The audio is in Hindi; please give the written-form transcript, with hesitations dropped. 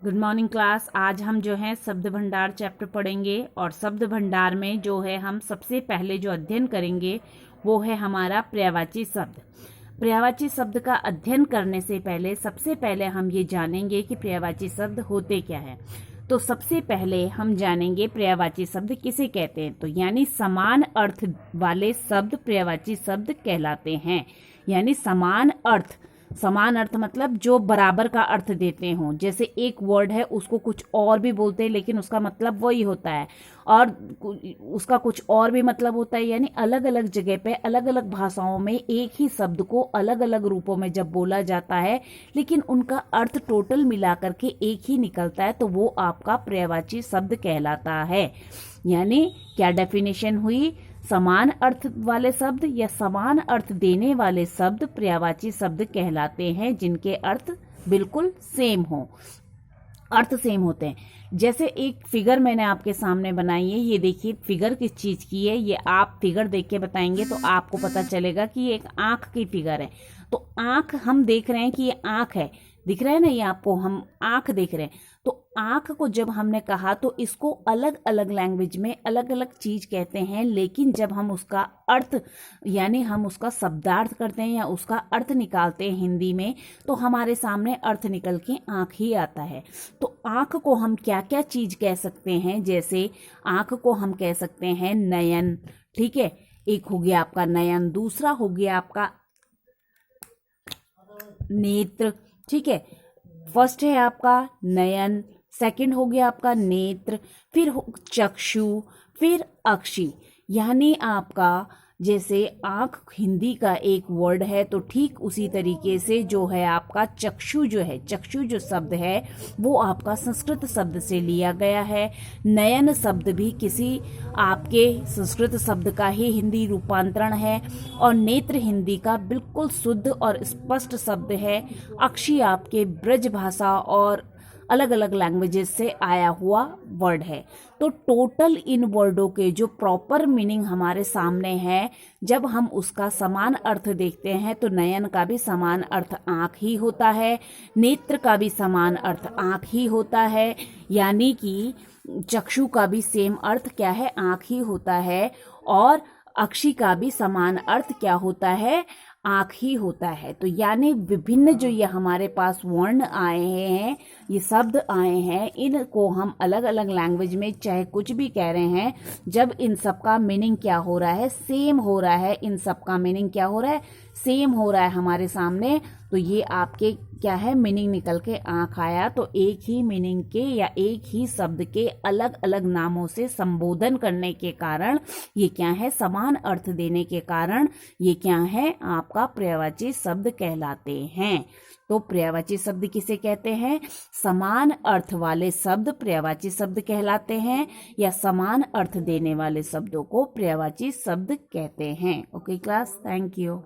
Good morning class. आज हम जो है शब्द भंडार चैप्टर पढ़ेंगे और शब्द भंडार में जो है हम सबसे पहले जो अध्ययन करेंगे वो है हमारा पर्यायवाची शब्द। पर्यायवाची शब्द का अध्ययन करने से पहले सबसे पहले हम ये जानेंगे कि पर्यायवाची शब्द होते क्या है। तो सबसे पहले हम जानेंगे पर्यायवाची शब्द किसे कहते हैं। तो यानी समान अर्थ वाले शब्द पर्यायवाची शब्द कहलाते हैं। यानी समान अर्थ मतलब जो बराबर का अर्थ देते हों। जैसे एक वर्ड है उसको कुछ और भी बोलते हैं लेकिन उसका मतलब वही होता है, और उसका कुछ और भी मतलब होता है। यानी अलग अलग जगह पे अलग अलग भाषाओं में एक ही शब्द को अलग अलग रूपों में जब बोला जाता है लेकिन उनका अर्थ टोटल मिला करके एक ही निकलता है, तो वो आपका पर्यायवाची शब्द कहलाता है। यानी क्या डेफिनेशन हुई? समान अर्थ वाले शब्द या समान अर्थ देने वाले शब्द पर्यायवाची शब्द कहलाते हैं, जिनके अर्थ बिल्कुल सेम हो, अर्थ सेम होते हैं। जैसे एक फिगर मैंने आपके सामने बनाई है, ये देखिए फिगर किस चीज की है। ये आप फिगर देख के बताएंगे तो आपको पता चलेगा कि ये एक आंख की फिगर है। तो आंख हम देख रहे हैं कि ये आंख है, दिख रहा है ना, ये आपको हम आंख देख रहे हैं। तो आंख को जब हमने कहा तो इसको अलग अलग लैंग्वेज में अलग अलग चीज कहते हैं, लेकिन जब हम उसका अर्थ यानी हम उसका शब्दार्थ करते हैं या उसका अर्थ निकालते हैं हिंदी में, तो हमारे सामने अर्थ निकल के आंख ही आता है। तो आंख को हम क्या क्या चीज कह सकते हैं? जैसे आंख को हम कह सकते हैं नयन, ठीक है, एक हो गया आपका नयन, दूसरा हो गया आपका नेत्र, ठीक है। फर्स्ट है आपका नयन, सेकंड हो गया आपका नेत्र, फिर चक्षु, फिर अक्षि। यानी आपका जैसे आंख हिंदी का एक वर्ड है, तो ठीक उसी तरीके से जो है आपका चक्षु जो है, चक्षु जो शब्द है वो आपका संस्कृत शब्द से लिया गया है। नयन शब्द भी किसी आपके संस्कृत शब्द का ही हिंदी रूपांतरण है, और नेत्र हिंदी का बिल्कुल शुद्ध और स्पष्ट शब्द है। अक्षि आपके ब्रज भाषा और अलग अलग लैंग्वेजेस से आया हुआ वर्ड है। तो टोटल इन वर्डों के जो प्रॉपर मीनिंग हमारे सामने है, जब हम उसका समान अर्थ देखते हैं तो नयन का भी समान अर्थ आंख ही होता है, नेत्र का भी समान अर्थ आंख ही होता है, यानी कि चक्षु का भी सेम अर्थ क्या है? आंख ही होता है, और अक्षि का भी समान अर्थ क्या होता है? आंख ही होता है। तो यानी विभिन्न जो ये हमारे पास वर्ण आए हैं, ये शब्द आए हैं, इनको हम अलग अलग लैंग्वेज में चाहे कुछ भी कह रहे हैं, जब इन सब का मीनिंग क्या हो रहा है? सेम हो रहा है। इन सब का मीनिंग क्या हो रहा है? सेम हो रहा है हमारे सामने। तो ये आपके क्या है? मीनिंग निकल के आंख आया। तो एक ही मीनिंग के या एक ही शब्द के अलग अलग नामों से संबोधन करने के कारण ये क्या है? समान अर्थ देने के कारण ये क्या है? आपका पर्यायवाची शब्द कहलाते हैं। तो पर्यायवाची शब्द किसे कहते हैं? समान अर्थ वाले शब्द पर्यायवाची शब्द कहलाते हैं, या समान अर्थ देने वाले शब्दों को पर्यायवाची शब्द कहते हैं। Okay class, thank you.